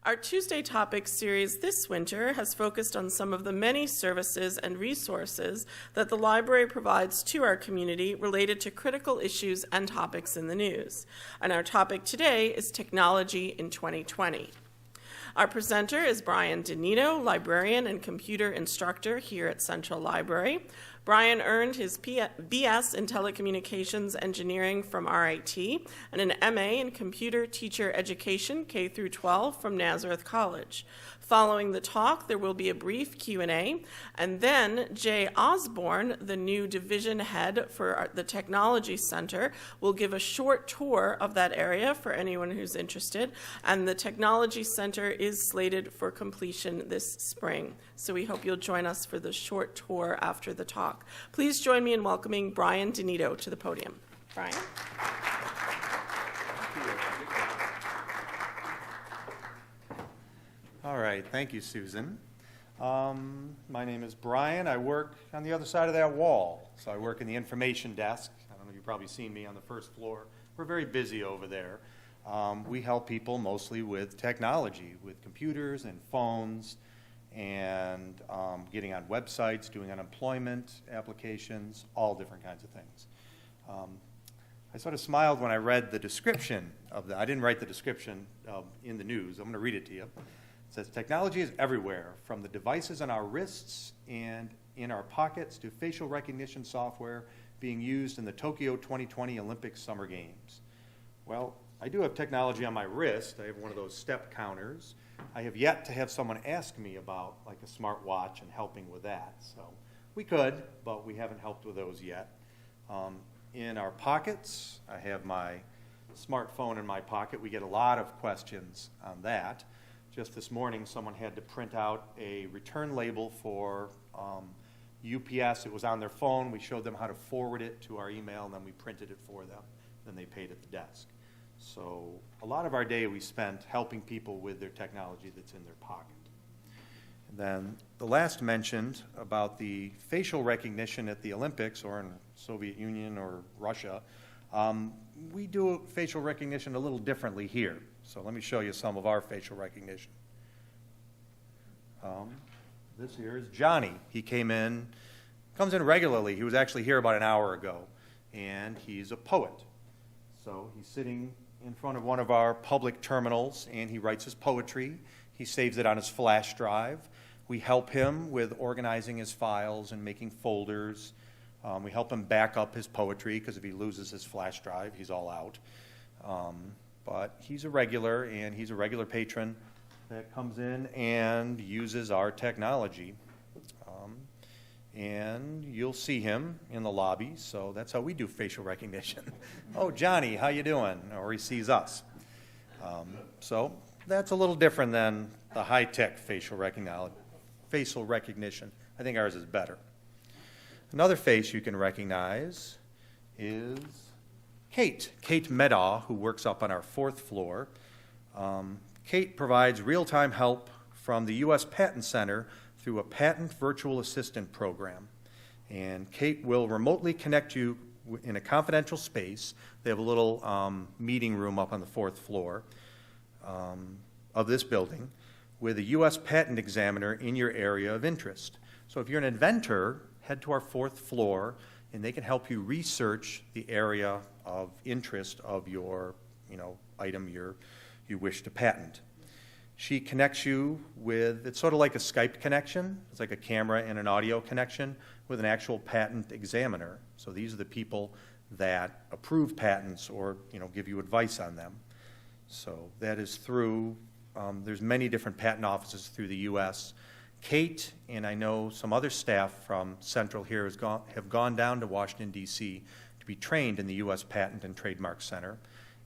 Our Tuesday Topics series this winter has focused on some of the many services and resources that the library provides to our community related to critical issues and topics in the news. And our topic today is technology in 2020. Our presenter is Brian DeNito, librarian and computer instructor here at Central Library. Brian earned his BS in Telecommunications Engineering from RIT and an MA in Computer Teacher Education K through 12 from Nazareth College. Following the talk, there will be a brief Q&A, and then Jay Osborne, the new division head for the Technology Center, will give a short tour of that area for anyone who's interested, and the Technology Center is slated for completion this spring. So we hope you'll join us for the short tour after the talk. Please join me in welcoming Brian DeNito to the podium. Brian? All right, thank you, Susan. My name is Brian. I work on the other side of that wall. So I work in the information desk. I don't know if you've probably seen me on the first floor. We're very busy over there. We help people mostly with technology, with computers and phones, and getting on websites, doing unemployment applications, all different kinds of things. I sort of smiled when I read the description of that. I didn't write the description in the news. I'm going to read it to you. It says, technology is everywhere, from the devices on our wrists and in our pockets to facial recognition software being used in the Tokyo 2020 Olympic Summer Games. Well, I do have technology on my wrist. I have one of those step counters. I have yet to have someone ask me about like a smart watch and helping with that. So we could, but we haven't helped with those yet. In our pockets, I have my smartphone in my pocket. We get a lot of questions on that. Just this morning, someone had to print out a return label for UPS. It was on their phone. We showed them how to forward it to our email, and then we printed it for them. Then they paid at the desk. So a lot of our day we spent helping people with their technology that's in their pocket. And then the last mentioned about the facial recognition at the Olympics or in the Soviet Union or Russia, we do facial recognition a little differently here. So let me show you some of our facial recognition. This here is Johnny. He comes in regularly. He was actually here about an hour ago, and he's a poet. So he's sitting in front of one of our public terminals, and he writes his poetry. He saves it on his flash drive. We help him with organizing his files and making folders. We help him back up his poetry, because if he loses his flash drive, he's all out. But he's a regular, and he's a regular patron that comes in and uses our technology. And you'll see him in the lobby, so that's how we do facial recognition. Oh, Johnny, how you doing? Or he sees us. So that's a little different than the high-tech facial recognition. I think ours is better. Another face you can recognize is Kate Medaw, who works up on our fourth floor. Kate provides real-time help from the U.S. Patent Center through a patent virtual assistant program. And Kate will remotely connect you in a confidential space. They have a little meeting room up on the fourth floor of this building with a U.S. patent examiner in your area of interest. So if you're an inventor, head to our fourth floor, and they can help you research the area of interest of your item you wish to patent. She connects you with, it's sort of like a Skype connection. It's like a camera and an audio connection with an actual patent examiner. So these are the people that approve patents or give you advice on them. So that is through, there's many different patent offices through the U.S. Kate and I know some other staff from Central here have gone down to Washington, D.C. to be trained in the U.S. Patent and Trademark Center.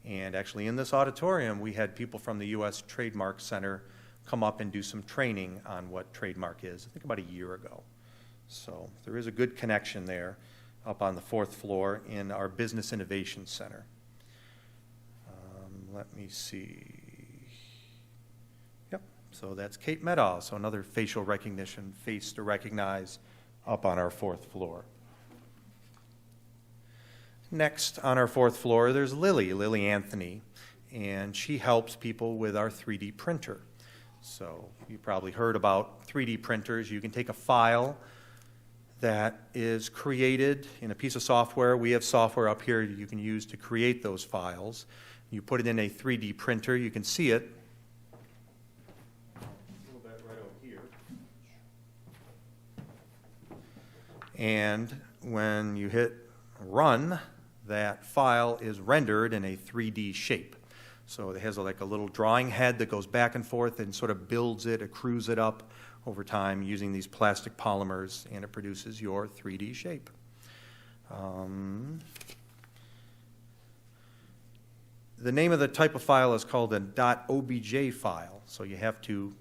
And actually in this auditorium, we had people from the U.S. Trademark Center come up and do some training on what trademark is, I think about a year ago. So there is a good connection there up on the fourth floor in our Business Innovation Center. Let me see. Yep, so that's Kate Medaw, so another facial recognition, face to recognize up on our fourth floor. Next on our fourth floor, there's Lily Anthony, and she helps people with our 3D printer. So you probably heard about 3D printers. You can take a file that is created in a piece of software. We have software up here you can use to create those files. You put it in a 3D printer. You can see it a little bit right over here. And when you hit run, that file is rendered in a 3D shape. So it has like a little drawing head that goes back and forth and sort of builds it, accrues it up over time using these plastic polymers, and it produces your 3D shape. The name of the type of file is called a .obj file. So you have to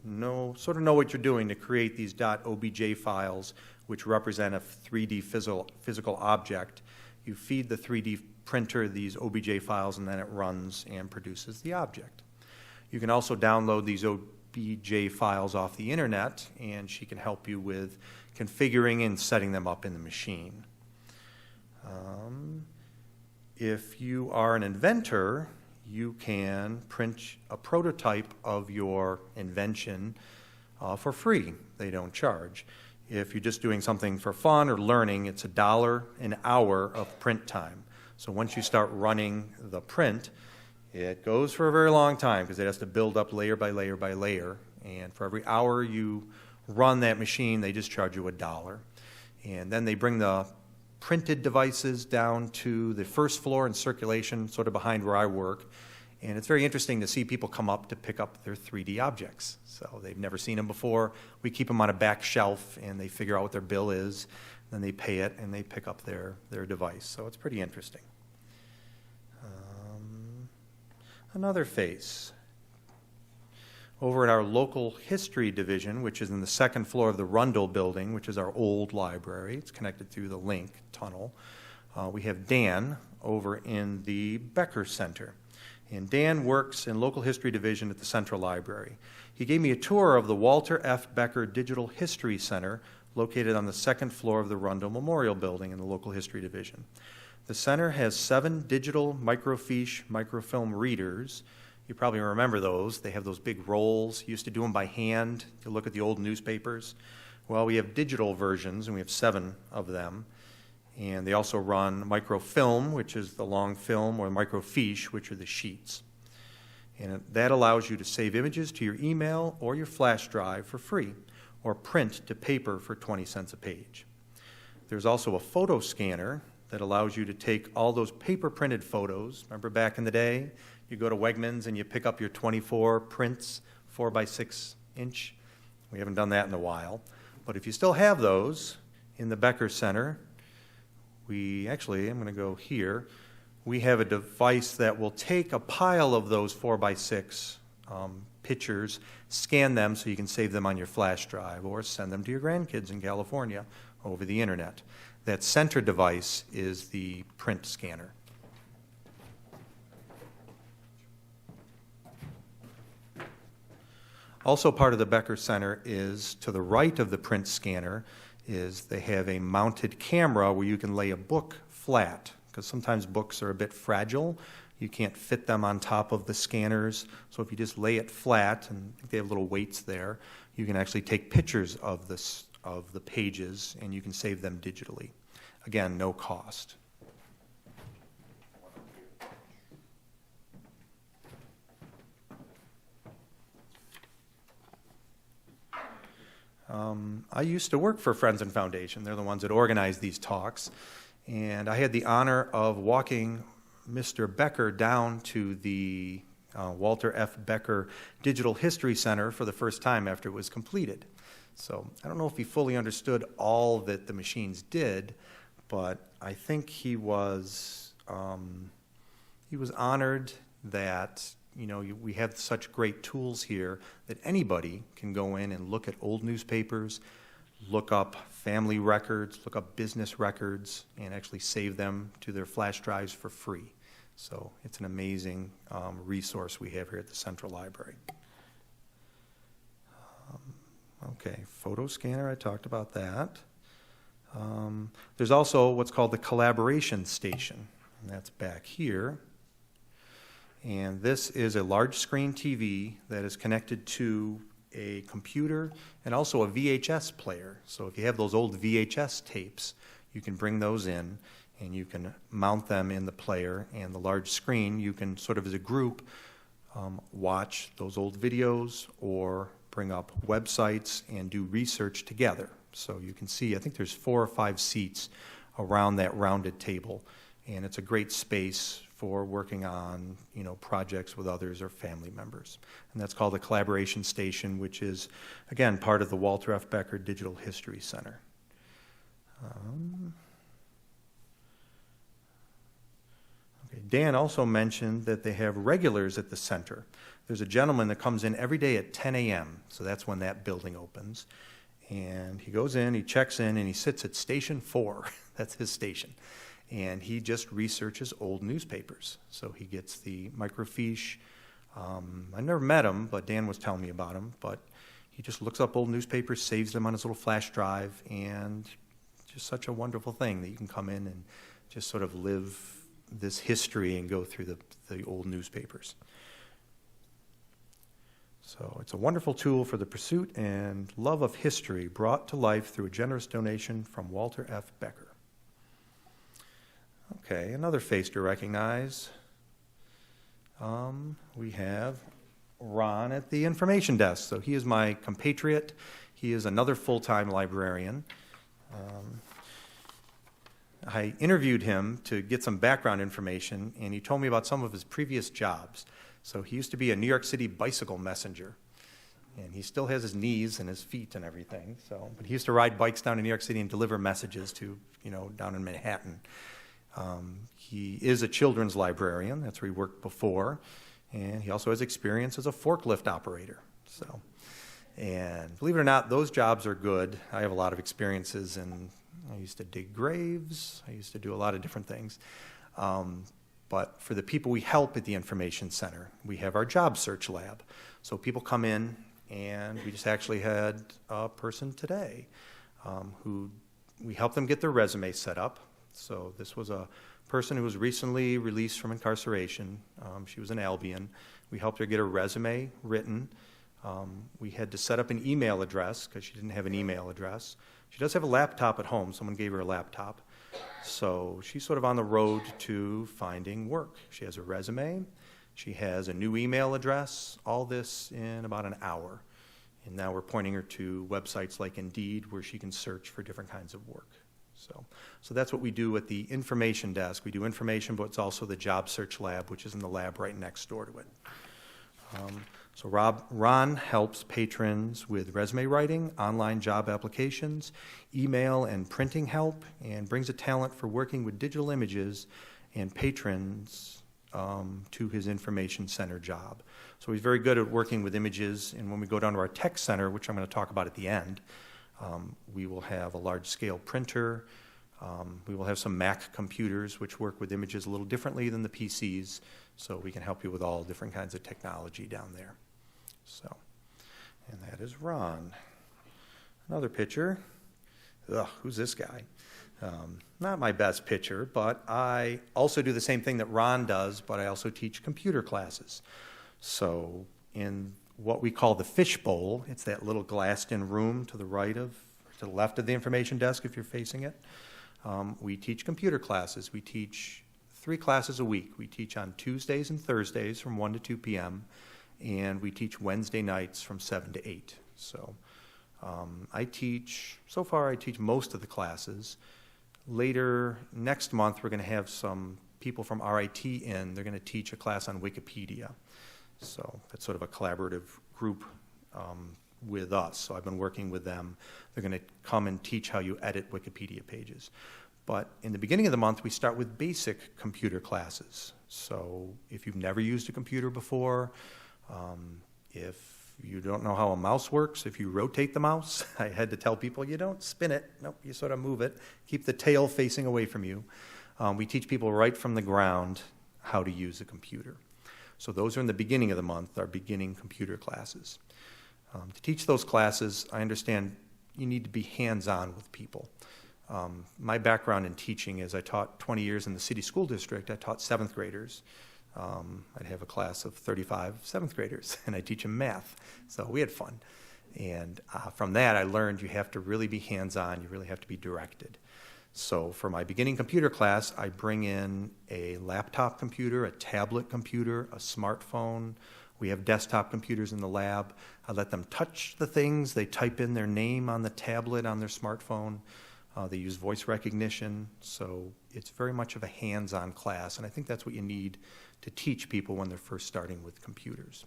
sort of know what you're doing to create these .obj files, which represent a 3D physical object. You feed the 3D printer these OBJ files, and then it runs and produces the object. You can also download these OBJ files off the internet, and she can help you with configuring and setting them up in the machine. If you are an inventor, you can print a prototype of your invention for free. They don't charge. If you're just doing something for fun or learning, it's $1 an hour of print time. So once you start running the print, it goes for a very long time because it has to build up layer by layer by layer. And for every hour you run that machine, they just charge you $1. And then they bring the printed devices down to the first floor in circulation, sort of behind where I work. And it's very interesting to see people come up to pick up their 3D objects. So they've never seen them before. We keep them on a back shelf, and they figure out what their bill is. Then they pay it, and they pick up their device. So it's pretty interesting. Another face. Over at our local history division, which is in the second floor of the Rundle building, which is our old library. It's connected through the Link tunnel. We have Dan over in the Becker Center. And Dan works in local history division at the Central Library. He gave me a tour of the Walter F. Becker Digital History Center, located on the second floor of the Rundle Memorial Building in the local history division. The center has 7 digital microfiche microfilm readers. You probably remember those. They have those big rolls. You used to do them by hand to look at the old newspapers. Well, we have digital versions, and we have 7 of them. And they also run microfilm, which is the long film, or microfiche, which are the sheets. And that allows you to save images to your email or your flash drive for free, or print to paper for 20 cents a page. There's also a photo scanner that allows you to take all those paper printed photos. Remember back in the day, you go to Wegmans and you pick up your 24 prints, 4x6 inch. We haven't done that in a while. But if you still have those in the Becker Center, I'm going to go here. We have a device that will take a pile of those 4x6 pictures, scan them so you can save them on your flash drive or send them to your grandkids in California over the internet. That center device is the print scanner. Also part of the Becker Center is, to the right of the print scanner, is they have a mounted camera where you can lay a book flat, because sometimes books are a bit fragile. You can't fit them on top of the scanners. So if you just lay it flat, and I think they have little weights there, you can actually take pictures of the pages, and you can save them digitally. Again, no cost. I used to work for Friends and Foundation. They're the ones that organize these talks. And I had the honor of walking Mr. Becker down to the Walter F. Becker Digital History Center for the first time after it was completed. So I don't know if he fully understood all that the machines did, but I think he was honored that we have such great tools here that anybody can go in and look at old newspapers, look up family records, look up business records, and actually save them to their flash drives for free. So it's an amazing resource we have here at the Central Library. Okay, photo scanner, I talked about that. There's also what's called the collaboration station, and that's back here. And this is a large screen TV that is connected to a computer and also a VHS player. So if you have those old VHS tapes, you can bring those in and you can mount them in the player, and the large screen, you can sort of as a group watch those old videos or bring up websites and do research together. So you can see, I think there's 4 or 5 seats around that rounded table, and it's a great space for working on, projects with others or family members. And that's called a collaboration station, which is, again, part of the Walter F. Becker Digital History Center. Dan also mentioned that they have regulars at the center. There's a gentleman that comes in every day at 10 a.m., so that's when that building opens. And he goes in, he checks in, and he sits at Station 4. That's his station. And he just researches old newspapers. So he gets the microfiche. I never met him, but Dan was telling me about him. But he just looks up old newspapers, saves them on his little flash drive, and just such a wonderful thing that you can come in and just sort of live this history and go through the old newspapers. So it's a wonderful tool for the pursuit and love of history brought to life through a generous donation from Walter F. Becker. Okay, another face to recognize. We have Ron at the information desk. So he is my compatriot. He is another full-time librarian. I interviewed him to get some background information, and he told me about some of his previous jobs. So he used to be a New York City bicycle messenger, and he still has his knees and his feet and everything. But he used to ride bikes down to New York City and deliver messages to, down in Manhattan. He is a children's librarian. That's where he worked before, and he also has experience as a forklift operator. And believe it or not, those jobs are good. I have a lot of experiences in. I used to dig graves. I used to do a lot of different things. But for the people we help at the Information Center, we have our job search lab. So people come in, and we just actually had a person today who we helped them get their resume set up. So this was a person who was recently released from incarceration. She was in Albion. We helped her get her resume written. We had to set up an email address because she didn't have an email address. She does have a laptop at home. Someone gave her a laptop. So she's sort of on the road to finding work. She has a resume. She has a new email address. All this in about an hour. And now we're pointing her to websites like Indeed where she can search for different kinds of work. So that's what we do at the information desk. We do information, but it's also the job search lab, which is in the lab right next door to it. So Ron helps patrons with resume writing, online job applications, email and printing help, and brings a talent for working with digital images and patrons to his information center job. So he's very good at working with images, and when we go down to our tech center, which I'm going to talk about at the end, we will have a large-scale printer. We will have some Mac computers, which work with images a little differently than the PCs, so we can help you with all different kinds of technology down there. And that is Ron. Another picture. Who's this guy? Not my best picture, but I also do the same thing that Ron does, but I also teach computer classes. So in what we call the fishbowl, it's that little glassed-in room to the left of the information desk if you're facing it. We teach computer classes. We teach 3 classes a week. We teach on Tuesdays and Thursdays from 1 to 2 p.m., and we teach Wednesday nights from 7 to 8. So I teach most of the classes. Later next month, we're going to have some people from RIT in. They're going to teach a class on Wikipedia. So that's sort of a collaborative group with us. So I've been working with them. They're going to come and teach how you edit Wikipedia pages. But in the beginning of the month, we start with basic computer classes. So if you've never used a computer before, if you don't know how a mouse works, if you rotate the mouse, I had to tell people you don't spin it. Nope, you sort of move it. Keep the tail facing away from you. We teach people right from the ground how to use a computer. So those are in the beginning of the month, our beginning computer classes. To teach those classes, I understand you need to be hands-on with people. My background in teaching is I taught 20 years in the city school district. I taught 7th graders. I'd have a class of 35 7th graders, and I teach them math. So we had fun. And from that, I learned you have to really be hands-on, you really have to be directed. So for my beginning computer class, I bring in a laptop computer, a tablet computer, a smartphone. We have desktop computers in the lab. I let them touch the things. They type in their name on the tablet, on their smartphone. They use voice recognition. So it's very much of a hands-on class, and I think that's what you need to teach people when they're first starting with computers.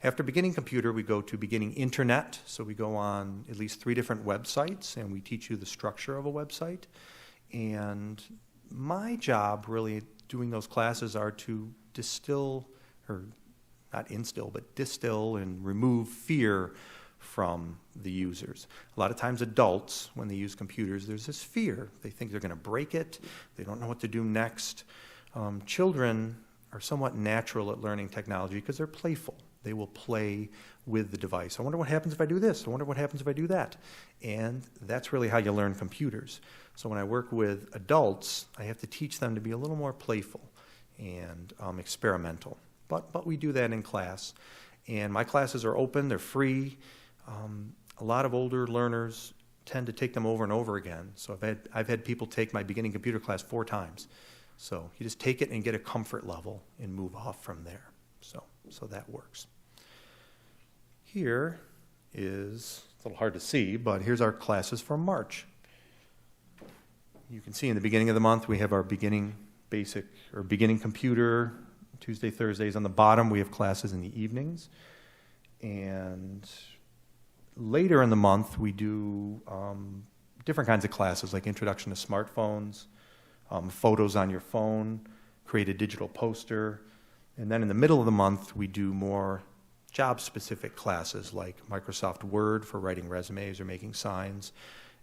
After beginning computer, we go to beginning internet. So we go on at least 3 different websites, and we teach you the structure of a website. And my job, really, doing those classes are to distill, or not instill, but distill and remove fear from the users. A lot of times adults, when they use computers, there's this fear. They think they're going to break it. They don't know what to do next. Children are somewhat natural at learning technology because they're playful. They will play with the device. I wonder what happens if I do this. I wonder what happens if I do that. And that's really how you learn computers. So when I work with adults, I have to teach them to be a little more playful and experimental. But we do that in class. And my classes are open. They're free. A lot of older learners tend to take them over and over again. So I've had people take my beginning computer class 4 times. So you just take it and get a comfort level and move off from there. So that works. Here is, it's a little hard to see, but here's our classes for March. You can see in the beginning of the month we have our beginning basic or beginning computer, Tuesday, Thursdays. On the bottom we have classes in the evenings. And later in the month we do different kinds of classes like introduction to smartphones, photos on your phone, create a digital poster. And then in the middle of the month, we do more job-specific classes like Microsoft Word for writing resumes or making signs,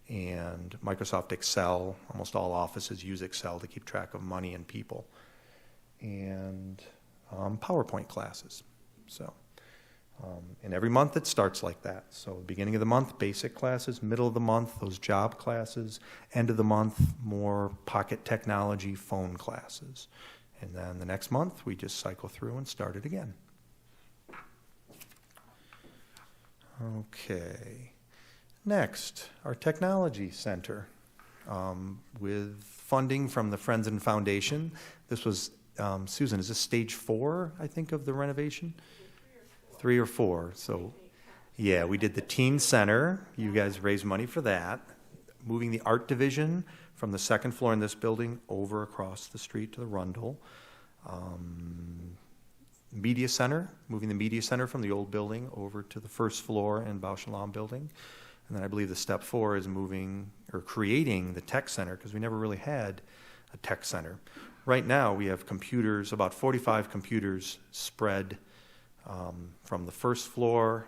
and Microsoft Excel. Almost all offices use Excel to keep track of money and people. And PowerPoint classes. And every month it starts like that. So beginning of the month, basic classes. Middle of the month, those job classes. End of the month, more pocket technology phone classes. And then the next month, we just cycle through and start it again. Okay. Next, our Technology Center. With funding from the Friends and Foundation. This was, Susan, is this stage 4, I think, of the renovation? 3 or 4. So, yeah, we did the Teen Center. You guys raised money for that. Moving the art division from the 2nd floor in this building over across the street to the Rundle. Media Center, moving the Media Center from the old building over to the 1st floor in Bausch & Lomb building. And then I believe the step 4 is moving or creating the Tech Center because we never really had a Tech Center. Right now we have computers, about 45 computers spread from the 1st floor,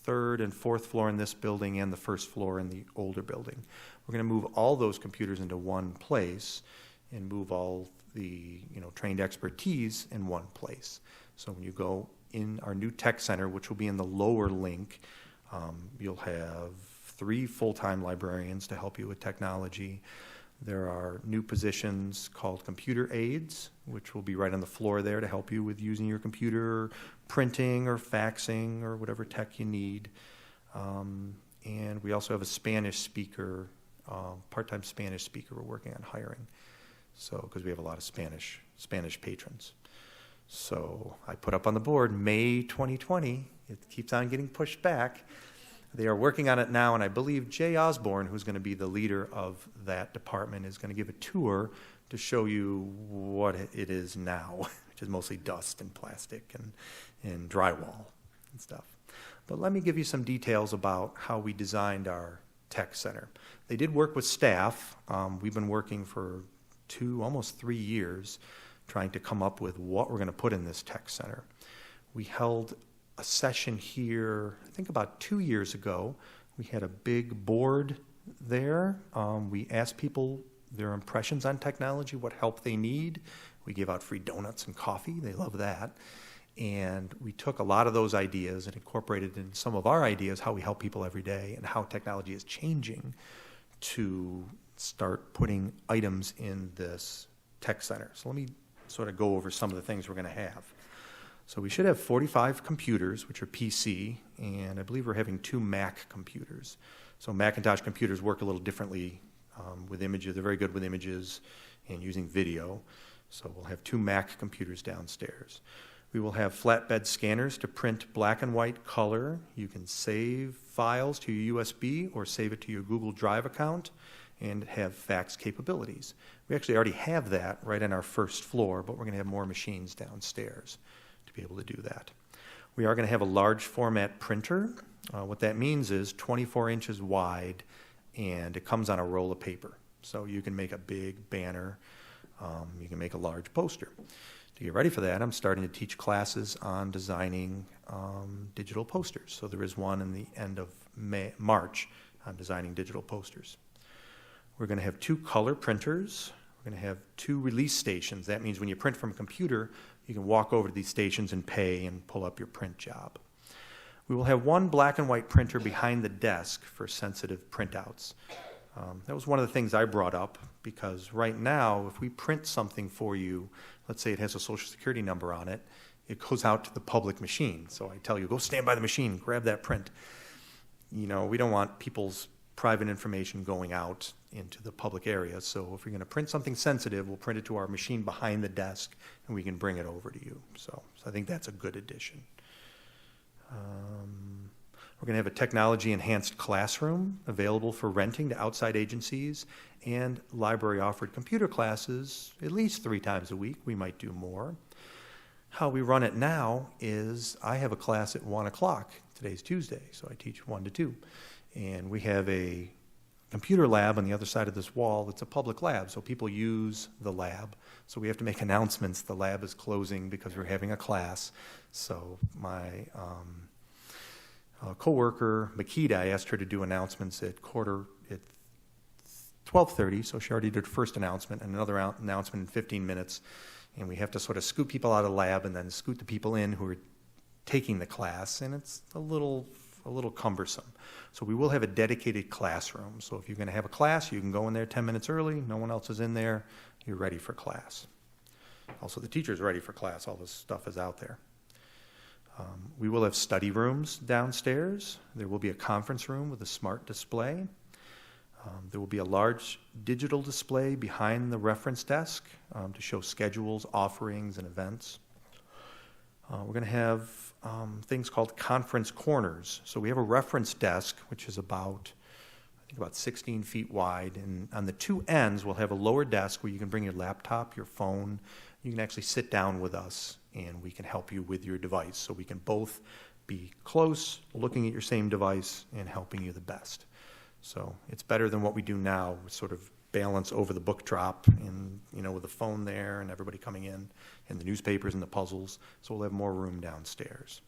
3rd and 4th floor in this building and the 1st floor in the older building. We're going to move all those computers into one place and move all the trained expertise in one place. So when you go in our new tech center, which will be in the lower link, you'll have 3 full-time librarians to help you with technology. There are new positions called computer aides, which will be right on the floor there to help you with using your computer, printing or faxing or whatever tech you need. And we also have a Spanish speaker, part-time Spanish speaker we're working on hiring. So, because we have a lot of Spanish patrons. So I put up on the board May 2020. It keeps on getting pushed back. They are working on it now, and I believe Jay Osborne, who's going to be the leader of that department, is going to give a tour to show you what it is now, which is mostly dust and plastic and drywall and stuff. But let me give you some details about how we designed our tech center. They did work with staff. We've been working for almost 3 years trying to come up with what we're going to put in this tech center. We held a session here, I think about 2 years ago. We had a big board there. We asked people their impressions on technology, what help they need. We gave out free donuts and coffee. They love that. And we took a lot of those ideas and incorporated in some of our ideas how we help people every day and how technology is changing to start putting items in this tech center. So let me sort of go over some of the things we're going to have. So we should have 45 computers, which are PC, and I believe we're having 2 Mac computers. So Macintosh computers work a little differently with images. They're very good with images and using video. So we'll have 2 Mac computers downstairs. We will have flatbed scanners to print black and white color. You can save files to your USB or save it to your Google Drive account and have fax capabilities. We actually already have that right on our first floor, but we're going to have more machines downstairs to be able to do that. We are going to have a large format printer. What that means is 24 inches wide, and it comes on a roll of paper. So you can make a big banner. You can make a large poster. To get ready for that, I'm starting to teach classes on designing digital posters. So there is one in the end of March on designing digital posters. We're going to have 2 color printers. We're going to have 2 release stations. That means when you print from a computer, you can walk over to these stations and pay and pull up your print job. We will have 1 black and white printer behind the desk for sensitive printouts. That was one of the things I brought up, because right now, if we print something for you, let's say it has a Social Security number on it, it goes out to the public machine. So I tell you, go stand by the machine, grab that print. You know, we don't want people's private information going out into the public area. So if you're going to print something sensitive, we'll print it to our machine behind the desk, and we can bring it over to you. So I think that's a good addition. We're going to have a technology-enhanced classroom available for renting to outside agencies, and library-offered computer classes at least 3 times a week. We might do more. How we run it now is I have a class at 1 o'clock. Today's Tuesday, so I teach 1 to 2. And we have a computer lab on the other side of this wall that's a public lab, so people use the lab. So we have to make announcements. The lab is closing because we're having a class. So my coworker, Makita, I asked her to do announcements at 12:30, so she already did her first announcement, and another announcement in 15 minutes. And we have to sort of scoot people out of the lab and then scoot the people in who are taking the class, and it's a little cumbersome. So we will have a dedicated classroom. So if you're going to have a class, you can go in there 10 minutes early. No one else is in there. You're ready for class. Also, the teacher's ready for class. All this stuff is out there. We will have study rooms downstairs. There will be a conference room with a smart display. There will be a large digital display behind the reference desk to show schedules, offerings, and events. We're going to have things called conference corners. So we have a reference desk, which is about 16 feet wide. And on the 2 ends, we'll have a lower desk where you can bring your laptop, your phone. You can actually sit down with us, and we can help you with your device. So we can both be close, looking at your same device, and helping you the best. So it's better than what we do now, sort of balance over the book drop, and with the phone there and everybody coming in, and the newspapers and the puzzles. So we'll have more room downstairs.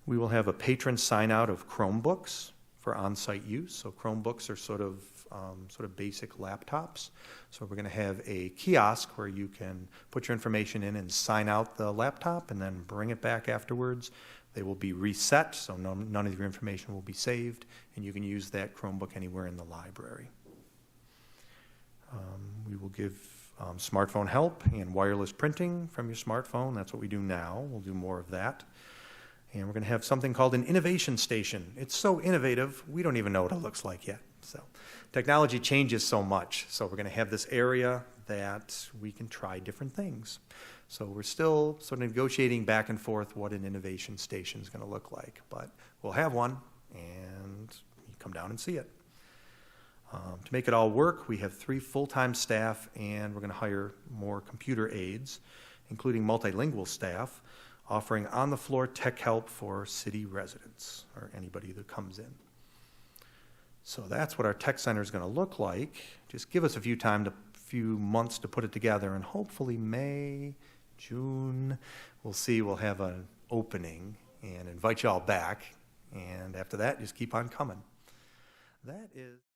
We will have a patron sign out of Chromebooks for on-site use. So Chromebooks are sort of basic laptops. So we're going to have a kiosk where you can put your information in and sign out the laptop and then bring it back afterwards. They will be reset, so none of your information will be saved, and you can use that Chromebook anywhere in the library. We will give smartphone help and wireless printing from your smartphone. That's what we do now. We'll do more of that. And we're going to have something called an innovation station. It's so innovative, we don't even know what it looks like yet. So technology changes so much. So we're going to have this area that we can try different things. So we're still sort of negotiating back and forth what an innovation station is going to look like. But we'll have one, and you come down and see it. To make it all work, we have 3 full-time staff, and we're going to hire more computer aides, including multilingual staff, offering on-the-floor tech help for city residents or anybody that comes in. So that's what our tech center is going to look like. Just give us a few months to put it together, and hopefully May, June, we'll have an opening and invite you all back. And after that, just keep on coming. That is...